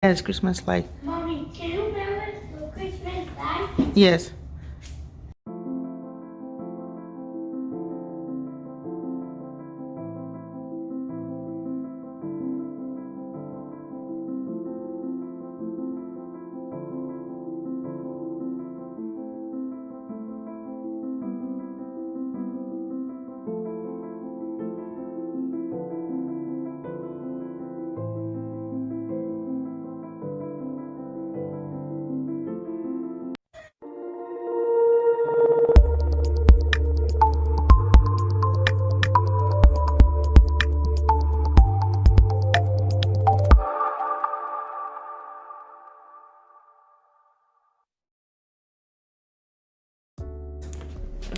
Yes, Christmas light. Mommy, can you mail it for Christmas light? Yes.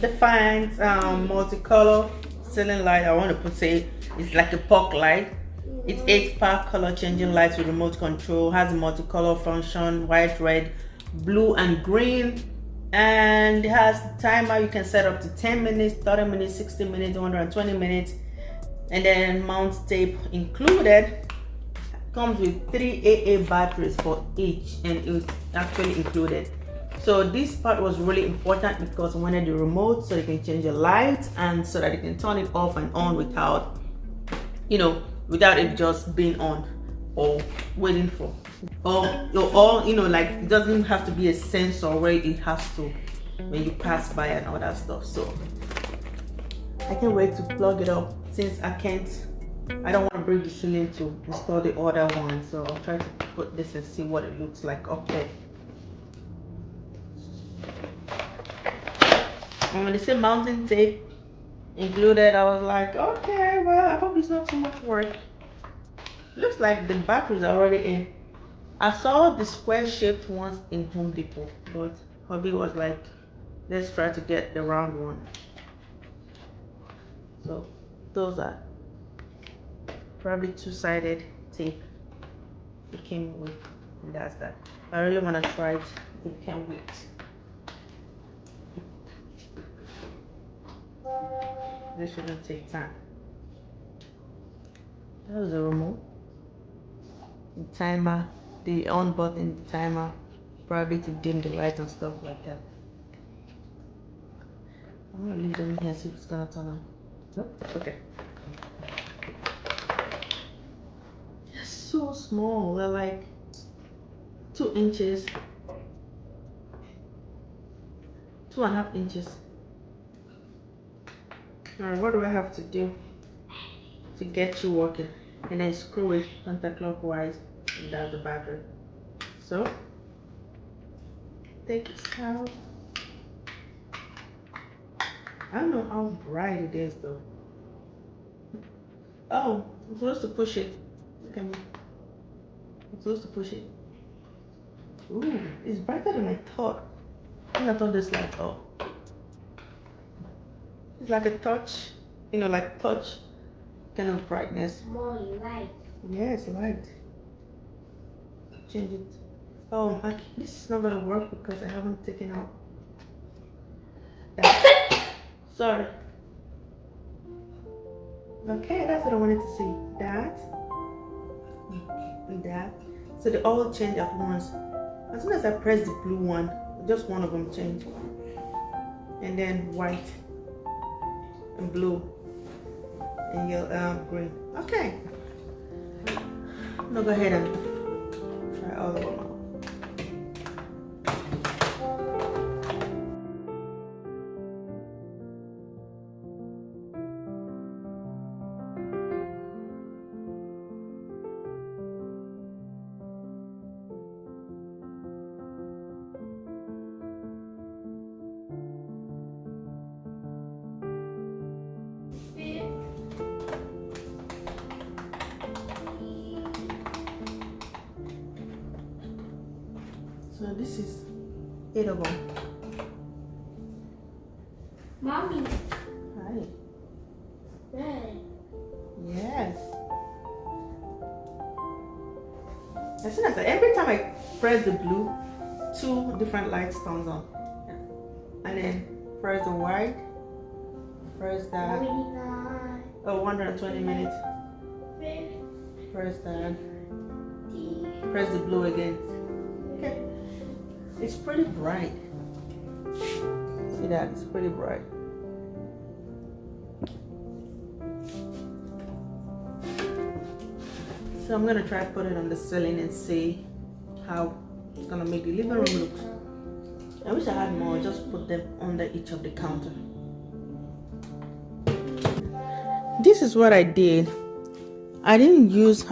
Defiant multicolor ceiling light. I want to put it. It's like a pork light. It's 8 pack color changing lights with remote control. Has a multicolor function: white, red, blue, and green. And it has the timer. You can set up to 10 minutes, 30 minutes, 60 minutes, 120 minutes, and then mount tape included. Comes with 3 AA batteries for each, and it's actually included. So this part was really important because I wanted the remote so you can change the light and so that you can turn it off and on without, without it just being on or waiting for, or like it doesn't have to be a sensor where it has to when you pass by and all that stuff. So I can't wait to plug it up since I don't want to break the ceiling to install the other one. So I'll try to put this and see what it looks like up there. And when they say mountain tape included, I was like, okay, well, I hope it's not too much work. Looks like the batteries are already in. I saw the square shaped ones in Home Depot, but hubby was like, let's try to get the round one. So those are probably two-sided tape it came with, and that's that. I really want to try it. It can't wait. This shouldn't take time. That was the remote, the timer, the on button, the timer, probably to dim the light and stuff like that. I'm gonna leave them here, see if it's gonna turn on. Nope. Okay. They're so small. They're like 2 inches, 2.5 inches. Alright, what do I have to do to get you working? And then screw it counterclockwise, and that's the battery. So take it out. I don't know how bright it is though. Oh, I'm supposed to push it. Look at me. I'm supposed to push it. Ooh, it's brighter than I thought. I thought this light. Oh, it's like a touch, like touch kind of brightness. More light. Yes, light. Change it. Oh, this is not gonna work because I haven't taken out that. Sorry. Okay, that's what I wanted to see. That and that. So they all change at once. As soon as I press the blue one, just one of them change. And then white and blue and yellow, green. Okay. I'm gonna go ahead and try all of them out. So this is 8 of them. Mommy. Hi. Red. Yes. As soon as every time I press the blue, 2 different lights turns on. And then press the white, press that. 120 minutes. Press that. Press the blue again. Okay. It's pretty bright. See that? It's pretty bright. So I'm gonna try to put it on the ceiling and see how it's gonna make the living room look. I wish I had more. Just put them under each of the counter. This is what I did. I used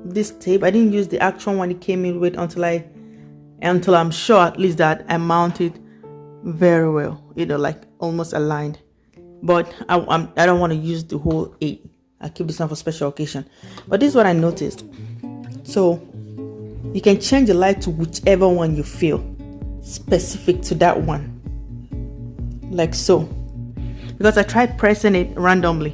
this tape. I didn't use the actual one it came in with until I'm sure at least that I mounted very well, like almost aligned. But I don't want to use the whole 8. I keep this one for special occasion. But this is what I noticed. So you can change the light to whichever one you feel specific to that one, like so. Because I tried pressing it randomly.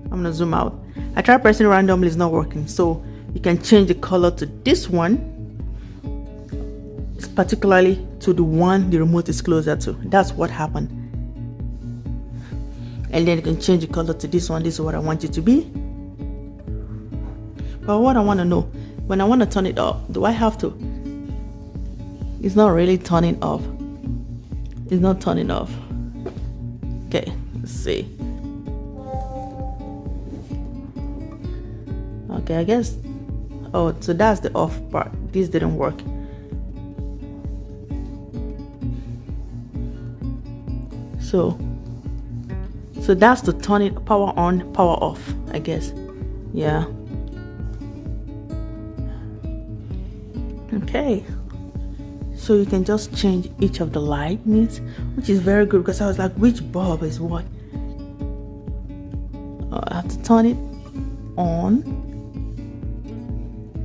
I'm gonna zoom out. I tried pressing it randomly, it's not working. So you can change the color to this one, particularly to the one the remote is closer to. That's what happened. And then you can change the color to this one. This is what I want it to be. But what I want to know, when I want to turn it off, do I have to? It's not really turning off. It's not turning off. Okay, let's see. Okay, I guess. Oh, so that's the off part. This didn't work. So that's to turn it power on, power off, I guess. Yeah. Okay. So you can just change each of the lightnings, which is very good because I was like, which bulb is what? I have to turn it on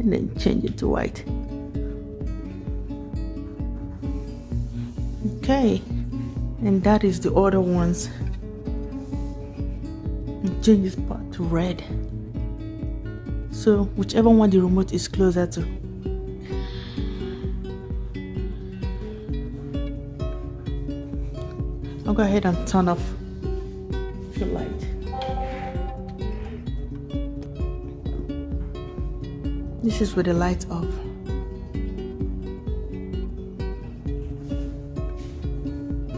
and then change it to white. Okay. And that is the other ones. Change this part to red. So whichever one the remote is closer to. I'll go ahead and turn off the light. This is with the light off.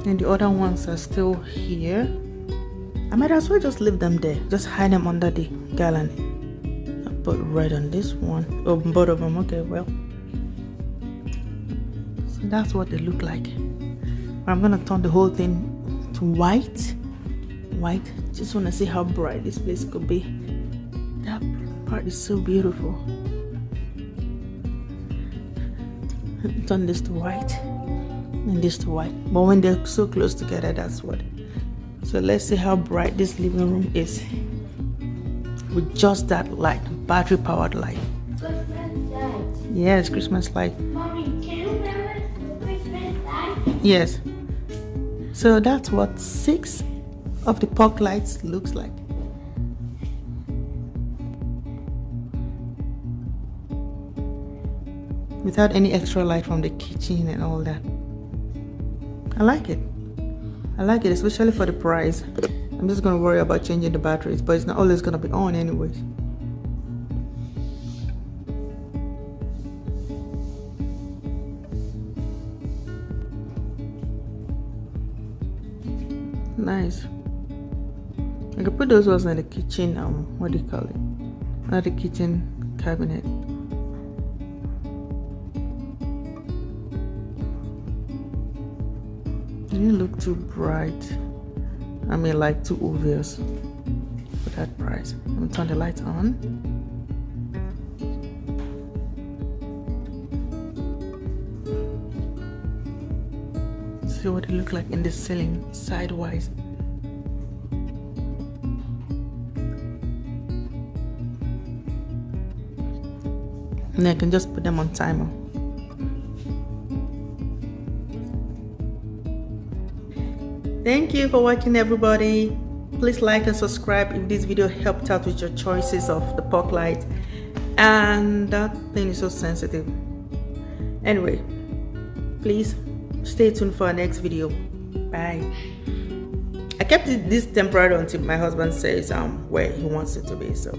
And the other ones are still here. I might as well just leave them there. Just hide them under the gallon. I'll put red on this one. Oh, both of them. Okay, well. So that's what they look like. I'm gonna turn the whole thing to white. White. Just wanna see how bright this place could be. That part is so beautiful. Turn this to white. And this to white. But when they're so close together, that's what. So let's see how bright this living room is with just that light, battery powered light. Christmas light. Yes, Christmas light. Mommy, can you remember the Christmas light? Yes. So that's what 6 of the POC lights looks like. Without any extra light from the kitchen and all that. I like it. I like it, especially for the price. I'm just going to worry about changing the batteries, but it's not always going to be on anyways. Nice. I could put those ones in the kitchen, what do you call it? Not the kitchen cabinet. Didn't look too bright. I mean, like too obvious for that price. I'm gonna turn the lights on. See what it look like in the ceiling sidewise. And I can just put them on timer. Thank you for watching, everybody. Please like and subscribe if this video helped out with your choices of the POC light. And that thing is so sensitive. Anyway, please stay tuned for our next video. Bye. I kept this temporary until my husband says where he wants it to be. So